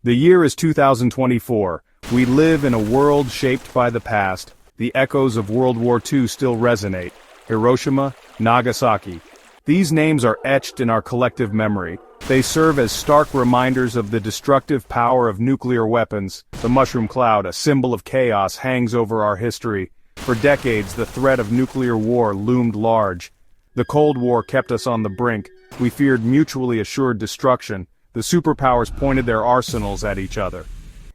The year is 2024. We live in a world shaped by the past. The echoes of World War II still resonate. Hiroshima, Nagasaki. These names are etched in our collective memory. They serve as stark reminders of the destructive power of nuclear weapons. The mushroom cloud, a symbol of chaos, hangs over our history. For decades, the threat of nuclear war loomed large. The Cold War kept us on the brink. We feared mutually assured destruction. The superpowers pointed their arsenals at each other.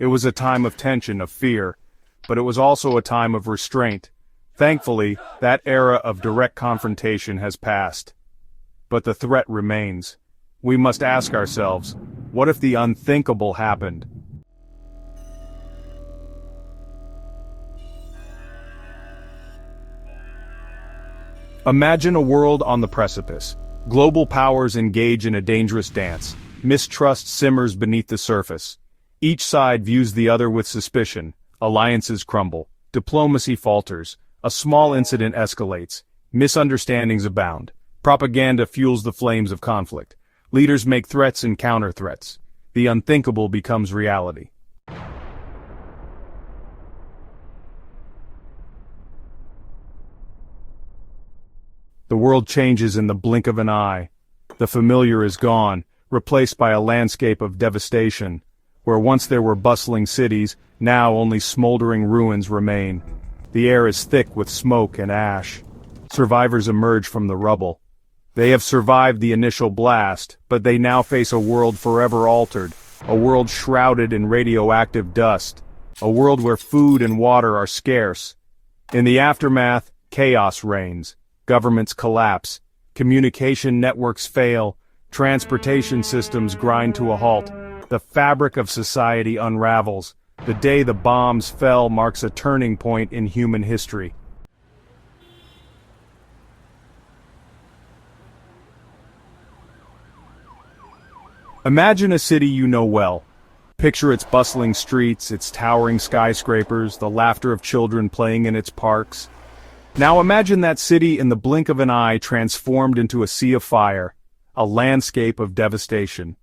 It was a time of tension, of fear. But it was also a time of restraint. Thankfully, that era of direct confrontation has passed. But the threat remains. We must ask ourselves, what if the unthinkable happened? Imagine a world on the precipice. Global powers engage in a dangerous dance. Mistrust simmers beneath the surface. Each side views the other with suspicion. Alliances crumble. Diplomacy falters. A small incident escalates. Misunderstandings abound. Propaganda fuels the flames of conflict. Leaders make threats and counter-threats. The unthinkable becomes reality. The world changes in the blink of an eye. The familiar is gone, replaced by a landscape of devastation. Where once there were bustling cities, now only smoldering ruins remain. The air is thick with smoke and ash. Survivors emerge from the rubble. They have survived the initial blast, but they now face a world forever altered, a world shrouded in radioactive dust, a world where food and water are scarce. In the aftermath, chaos reigns. Governments collapse, communication networks fail, transportation systems grind to a halt, the fabric of society unravels. The day the bombs fell marks a turning point in human history. Imagine a city you know well. Picture its bustling streets, its towering skyscrapers, the laughter of children playing in its parks. Now imagine that city in the blink of an eye transformed into a sea of fire, a landscape of devastation.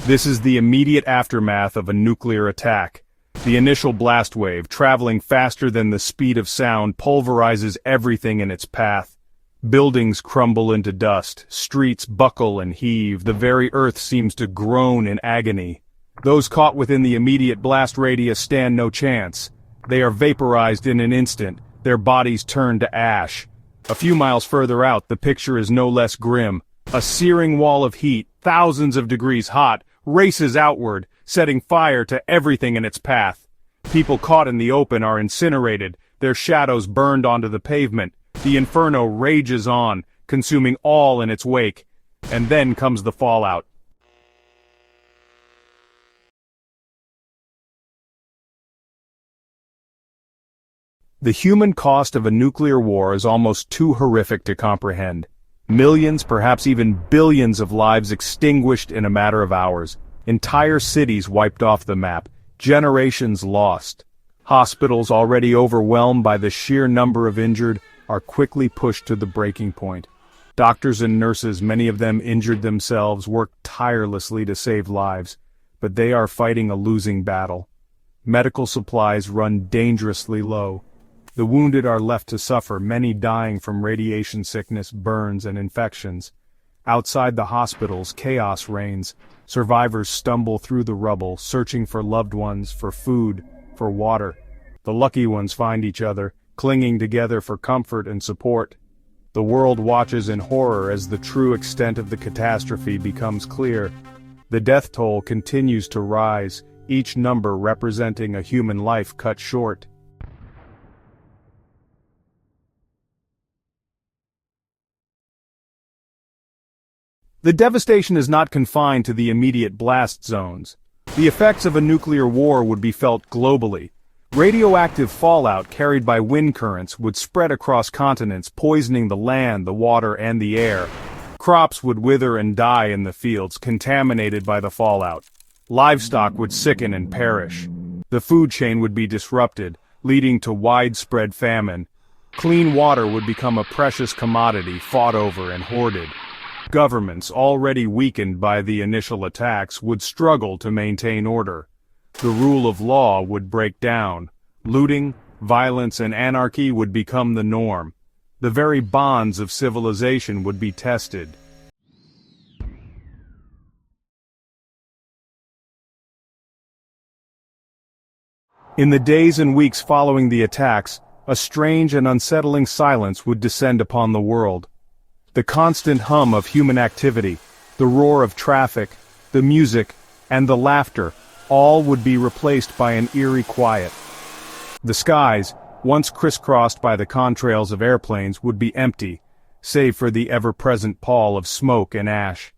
This is the immediate aftermath of a nuclear attack. The initial blast wave, traveling faster than the speed of sound, pulverizes everything in its path. Buildings crumble into dust, streets buckle and heave, the very earth seems to groan in agony. Those caught within the immediate blast radius stand no chance. They are vaporized in an instant. Their bodies turn to ash. A few miles further out, the picture is no less grim. A searing wall of heat, thousands of degrees hot, races outward, setting fire to everything in its path. People caught in the open are incinerated, their shadows burned onto the pavement. The inferno rages on, consuming all in its wake. And then comes the fallout. The human cost of a nuclear war is almost too horrific to comprehend. Millions, perhaps even billions of lives extinguished in a matter of hours. Entire cities wiped off the map. Generations lost. Hospitals, already overwhelmed by the sheer number of injured, are quickly pushed to the breaking point. Doctors and nurses, many of them injured themselves, work tirelessly to save lives, but they are fighting a losing battle. Medical supplies run dangerously low. The wounded are left to suffer, many dying from radiation sickness, burns, and infections. Outside the hospitals, chaos reigns. Survivors stumble through the rubble, searching for loved ones, for food, for water. The lucky ones find each other, clinging together for comfort and support. The world watches in horror as the true extent of the catastrophe becomes clear. The death toll continues to rise, each number representing a human life cut short. The devastation is not confined to the immediate blast zones. The effects of a nuclear war would be felt globally. Radioactive fallout carried by wind currents would spread across continents, poisoning the land, the water, and the air. Crops would wither and die in the fields, contaminated by the fallout. Livestock would sicken and perish. The food chain would be disrupted, leading to widespread famine. Clean water would become a precious commodity, fought over and hoarded. Governments, already weakened by the initial attacks, would struggle to maintain order. The rule of law would break down. Looting, violence, and anarchy would become the norm. The very bonds of civilization would be tested. In the days and weeks following the attacks, a strange and unsettling silence would descend upon the world. The constant hum of human activity, the roar of traffic, the music, and the laughter, all would be replaced by an eerie quiet. The skies, once crisscrossed by the contrails of airplanes, would be empty, save for the ever-present pall of smoke and ash.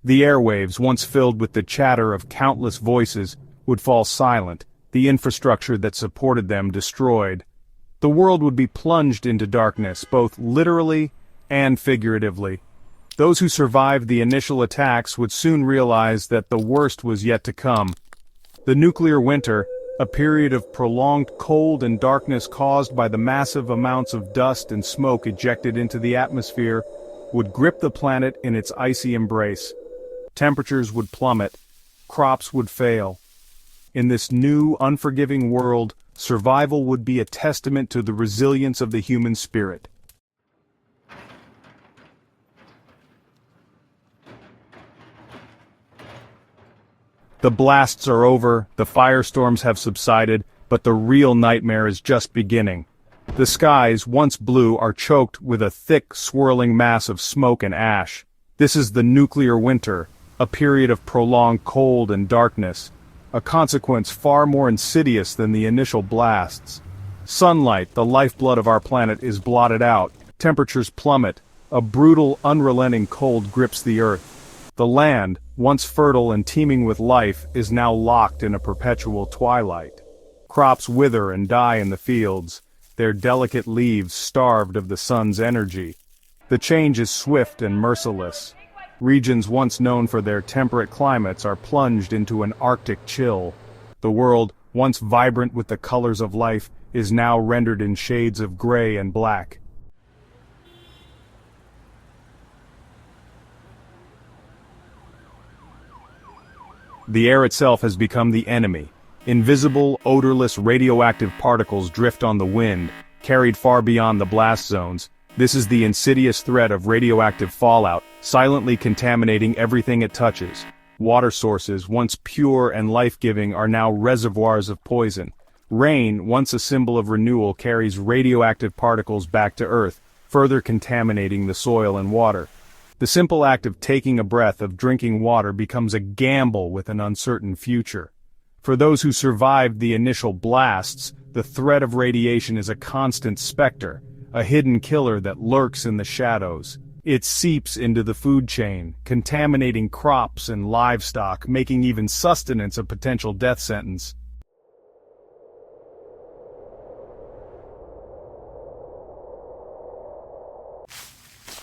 The airwaves, once filled with the chatter of countless voices, would fall silent, the infrastructure that supported them destroyed. The world would be plunged into darkness, both literally and figuratively. Those who survived the initial attacks would soon realize that the worst was yet to come. The nuclear winter, a period of prolonged cold and darkness caused by the massive amounts of dust and smoke ejected into the atmosphere, would grip the planet in its icy embrace. Temperatures would plummet, crops would fail. In this new, unforgiving world, survival would be a testament to the resilience of the human spirit. The blasts are over, the firestorms have subsided, but the real nightmare is just beginning. The skies, once blue, are choked with a thick, swirling mass of smoke and ash. This is the nuclear winter, a period of prolonged cold and darkness, a consequence far more insidious than the initial blasts. Sunlight, the lifeblood of our planet, is blotted out, temperatures plummet, a brutal, unrelenting cold grips the earth. The land, once fertile and teeming with life, is now locked in a perpetual twilight. Crops wither and die in the fields, their delicate leaves starved of the sun's energy. The change is swift and merciless. Regions once known for their temperate climates are plunged into an Arctic chill. The world, once vibrant with the colors of life, is now rendered in shades of gray and black. The air itself has become the enemy. Invisible, odorless, radioactive particles drift on the wind, carried far beyond the blast zones. This is the insidious threat of radioactive fallout, silently contaminating everything it touches. Water sources, once pure and life-giving, are now reservoirs of poison. Rain, once a symbol of renewal, carries radioactive particles back to Earth, further contaminating the soil and water. The simple act of taking a breath of drinking water becomes a gamble with an uncertain future. For those who survived the initial blasts, the threat of radiation is a constant specter, a hidden killer that lurks in the shadows. It seeps into the food chain, contaminating crops and livestock, making even sustenance a potential death sentence.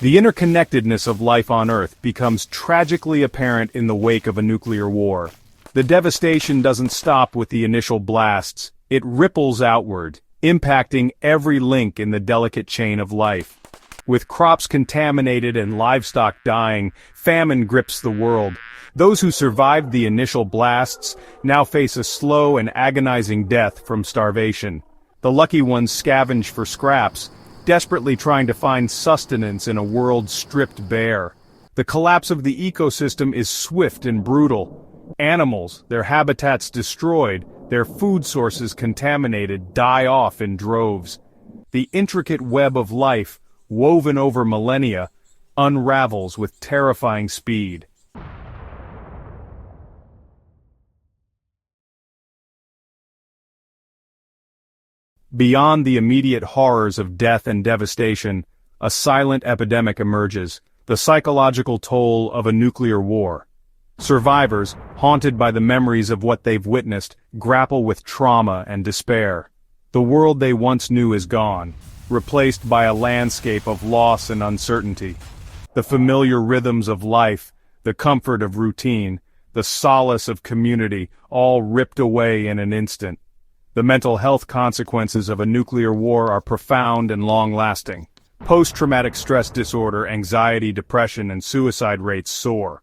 The interconnectedness of life on Earth becomes tragically apparent in the wake of a nuclear war. The devastation doesn't stop with the initial blasts, it ripples outward, impacting every link in the delicate chain of life. With crops contaminated and livestock dying, famine grips the world. Those who survived the initial blasts now face a slow and agonizing death from starvation. The lucky ones scavenge for scraps, desperately trying to find sustenance in a world stripped bare. The collapse of the ecosystem is swift and brutal. Animals, their habitats destroyed, their food sources contaminated, die off in droves. The intricate web of life, woven over millennia, unravels with terrifying speed. Beyond the immediate horrors of death and devastation, a silent epidemic emerges, the psychological toll of a nuclear war. Survivors, haunted by the memories of what they've witnessed, grapple with trauma and despair. The world they once knew is gone, replaced by a landscape of loss and uncertainty. The familiar rhythms of life, the comfort of routine, the solace of community, all ripped away in an instant. The mental health consequences of a nuclear war are profound and long-lasting. Post-traumatic stress disorder, anxiety, depression, and suicide rates soar.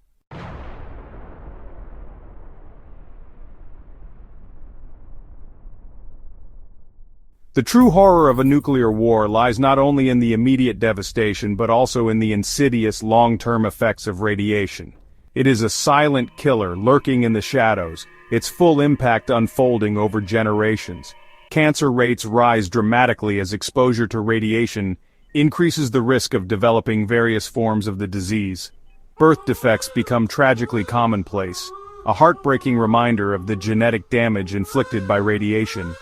The true horror of a nuclear war lies not only in the immediate devastation but also in the insidious long-term effects of radiation. It is a silent killer lurking in the shadows, its full impact unfolding over generations. Cancer rates rise dramatically as exposure to radiation increases the risk of developing various forms of the disease. Birth defects become tragically commonplace, a heartbreaking reminder of the genetic damage inflicted by radiation.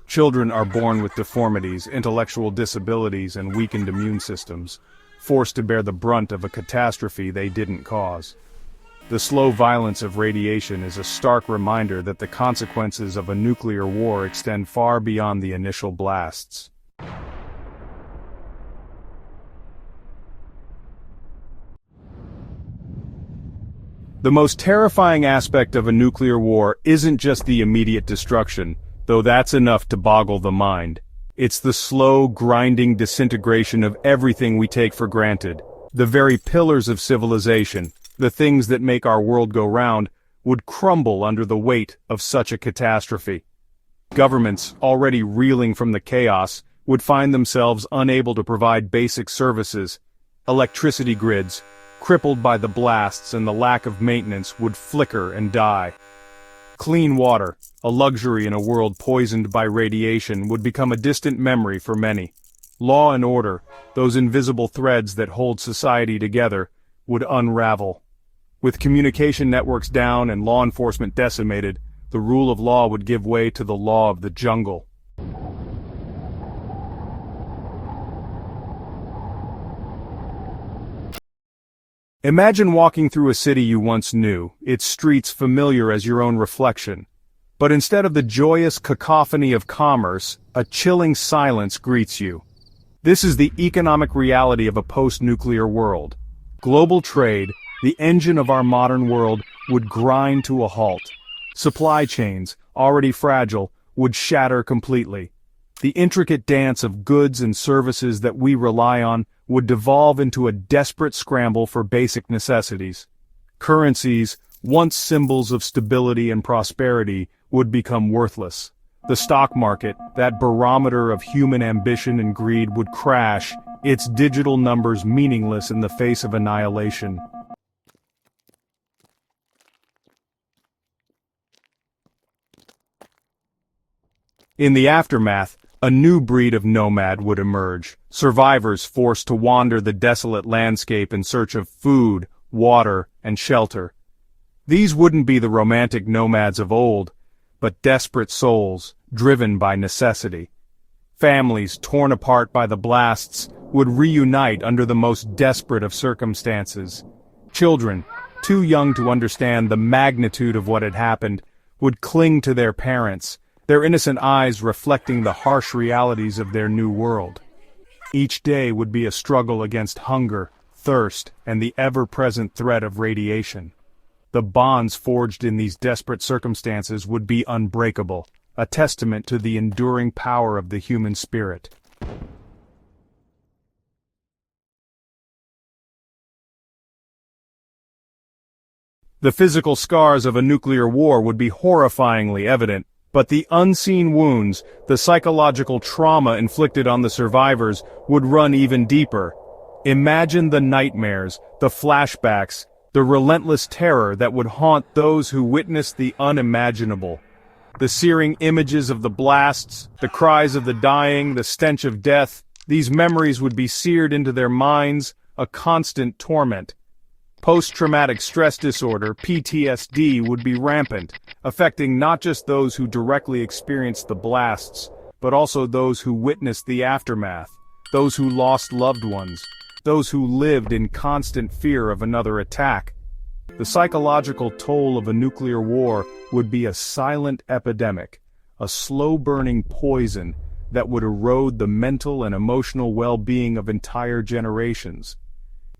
Children are born with deformities, intellectual disabilities, and weakened immune systems, forced to bear the brunt of a catastrophe they didn't cause. The slow violence of radiation is a stark reminder that the consequences of a nuclear war extend far beyond the initial blasts. The most terrifying aspect of a nuclear war isn't just the immediate destruction, though that's enough to boggle the mind. It's the slow, grinding disintegration of everything we take for granted. The very pillars of civilization, the things that make our world go round, would crumble under the weight of such a catastrophe. Governments, already reeling from the chaos, would find themselves unable to provide basic services. Electricity grids, crippled by the blasts and the lack of maintenance, would flicker and die. Clean water, a luxury in a world poisoned by radiation, would become a distant memory for many. Law and order, those invisible threads that hold society together, would unravel. With communication networks down and law enforcement decimated, the rule of law would give way to the law of the jungle. Imagine walking through a city you once knew, its streets familiar as your own reflection. But instead of the joyous cacophony of commerce, a chilling silence greets you. This is the economic reality of a post-nuclear world. Global trade, the engine of our modern world, would grind to a halt. Supply chains, already fragile, would shatter completely. The intricate dance of goods and services that we rely on would devolve into a desperate scramble for basic necessities. Currencies, once symbols of stability and prosperity, would become worthless. The stock market, that barometer of human ambition and greed, would crash, its digital numbers meaningless in the face of annihilation. In the aftermath, a new breed of nomad would emerge, survivors forced to wander the desolate landscape in search of food, water, and shelter. These wouldn't be the romantic nomads of old, but desperate souls, driven by necessity. Families torn apart by the blasts would reunite under the most desperate of circumstances. Children, too young to understand the magnitude of what had happened, would cling to their parents, their innocent eyes reflecting the harsh realities of their new world. Each day would be a struggle against hunger, thirst, and the ever-present threat of radiation. The bonds forged in these desperate circumstances would be unbreakable, a testament to the enduring power of the human spirit. The physical scars of a nuclear war would be horrifyingly evident, but the unseen wounds, the psychological trauma inflicted on the survivors, would run even deeper. Imagine the nightmares, the flashbacks, the relentless terror that would haunt those who witnessed the unimaginable. The searing images of the blasts, the cries of the dying, the stench of death, these memories would be seared into their minds, a constant torment. Post-traumatic stress disorder, PTSD, would be rampant, affecting not just those who directly experienced the blasts, but also those who witnessed the aftermath, those who lost loved ones, those who lived in constant fear of another attack. The psychological toll of a nuclear war would be a silent epidemic, a slow-burning poison that would erode the mental and emotional well-being of entire generations.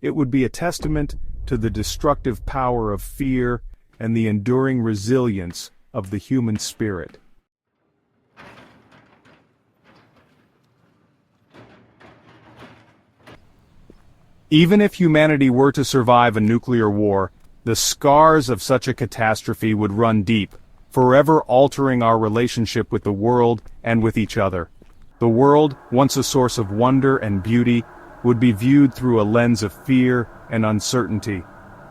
It would be a testament to the destructive power of fear and the enduring resilience of the human spirit. Even if humanity were to survive a nuclear war, the scars of such a catastrophe would run deep, forever altering our relationship with the world and with each other. The world, once a source of wonder and beauty, would be viewed through a lens of fear and uncertainty.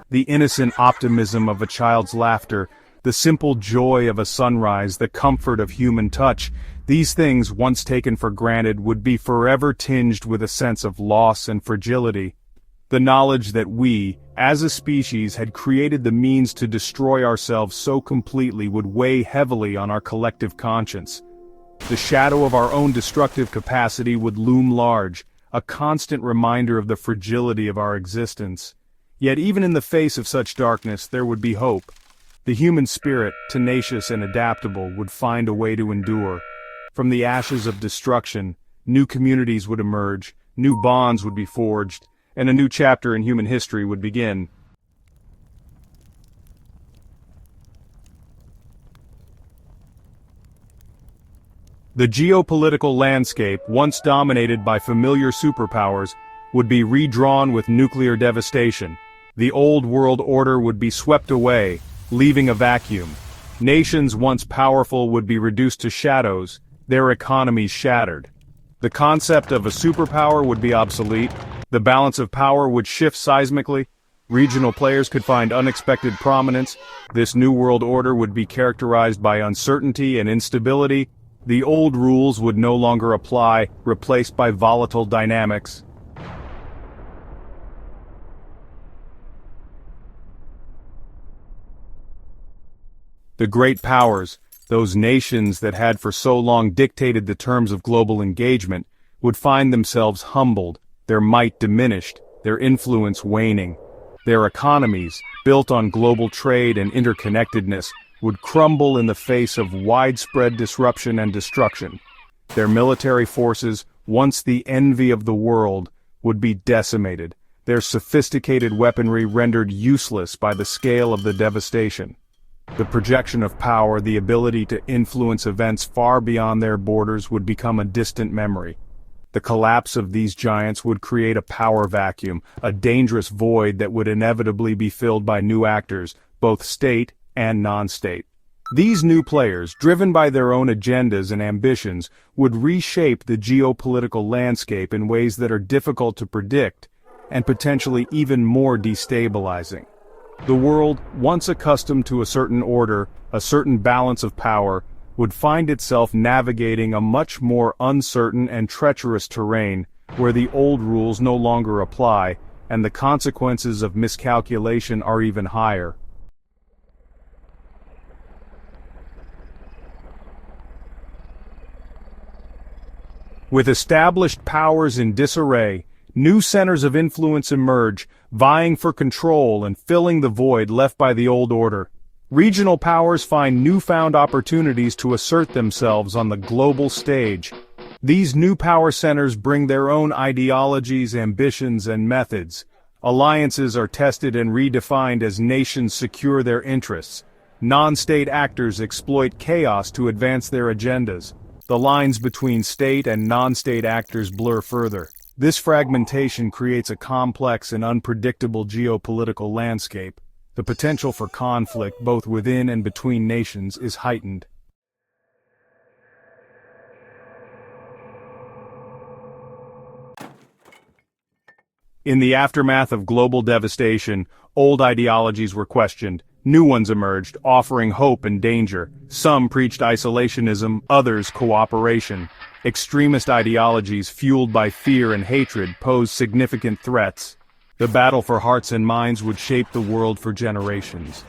The innocent optimism of a child's laughter, the simple joy of a sunrise, the comfort of human touch, these things, once taken for granted, would be forever tinged with a sense of loss and fragility. The knowledge that we, as a species, had created the means to destroy ourselves so completely would weigh heavily on our collective conscience. The shadow of our own destructive capacity would loom large, a constant reminder of the fragility of our existence. Yet even in the face of such darkness there would be hope. The human spirit, tenacious and adaptable, would find a way to endure. From the ashes of destruction, new communities would emerge, new bonds would be forged, and a new chapter in human history would begin. The geopolitical landscape, once dominated by familiar superpowers, would be redrawn with nuclear devastation. The old world order would be swept away, leaving a vacuum. Nations once powerful would be reduced to shadows, their economies shattered. The concept of a superpower would be obsolete, the balance of power would shift seismically, regional players could find unexpected prominence, this new world order would be characterized by uncertainty and instability, the old rules would no longer apply, replaced by volatile dynamics. The great powers, those nations that had for so long dictated the terms of global engagement, would find themselves humbled, their might diminished, their influence waning. Their economies, built on global trade and interconnectedness, would crumble in the face of widespread disruption and destruction. Their military forces, once the envy of the world, would be decimated, their sophisticated weaponry rendered useless by the scale of the devastation. The projection of power, the ability to influence events far beyond their borders, would become a distant memory. The collapse of these giants would create a power vacuum, a dangerous void that would inevitably be filled by new actors, both state and non-state. These new players, driven by their own agendas and ambitions, would reshape the geopolitical landscape in ways that are difficult to predict, and potentially even more destabilizing. The world, once accustomed to a certain order, a certain balance of power, would find itself navigating a much more uncertain and treacherous terrain, where the old rules no longer apply, and the consequences of miscalculation are even higher. With established powers in disarray, new centers of influence emerge, vying for control and filling the void left by the old order. Regional powers find newfound opportunities to assert themselves on the global stage. These new power centers bring their own ideologies, ambitions, and methods. Alliances are tested and redefined as nations secure their interests. Non-state actors exploit chaos to advance their agendas. The lines between state and non-state actors blur further. This fragmentation creates a complex and unpredictable geopolitical landscape. The potential for conflict, both within and between nations, is heightened. In the aftermath of global devastation, old ideologies were questioned. New ones emerged, offering hope and danger. Some preached isolationism, others cooperation. Extremist ideologies fueled by fear and hatred posed significant threats. The battle for hearts and minds would shape the world for generations.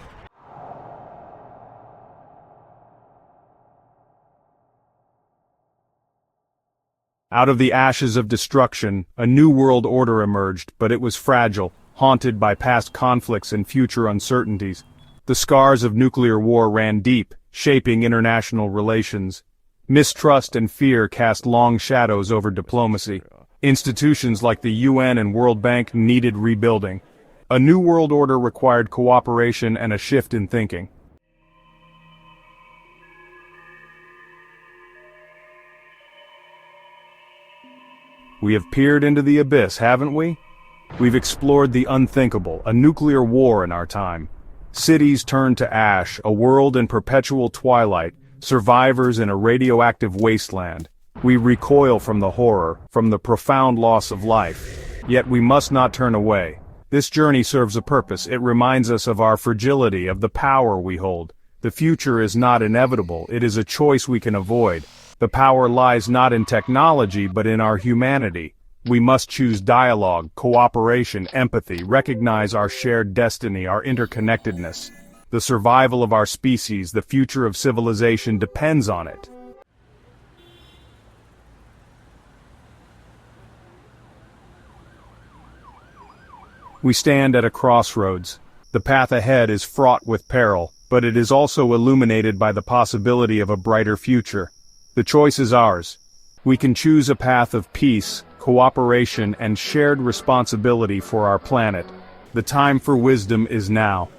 Out of the ashes of destruction, a new world order emerged, but it was fragile, haunted by past conflicts and future uncertainties. The scars of nuclear war ran deep, shaping international relations. Mistrust and fear cast long shadows over diplomacy. Institutions like the UN and World Bank needed rebuilding. A new world order required cooperation and a shift in thinking. We have peered into the abyss, haven't we? We've explored the unthinkable, a nuclear war in our time. Cities turned to ash, a world in perpetual twilight, survivors in a radioactive wasteland. We recoil from the horror, from the profound loss of life. Yet we must not turn away. This journey serves a purpose. It reminds us of our fragility, of the power we hold. The future is not inevitable, it is a choice we can avoid. The power lies not in technology but in our humanity. We must choose dialogue, cooperation, empathy, recognize our shared destiny, our interconnectedness. The survival of our species, the future of civilization depends on it. We stand at a crossroads. The path ahead is fraught with peril, but it is also illuminated by the possibility of a brighter future. The choice is ours. We can choose a path of peace, cooperation, and shared responsibility for our planet. The time for wisdom is now.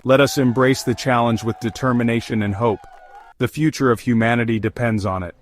Let us embrace the challenge with determination and hope. The future of humanity depends on it.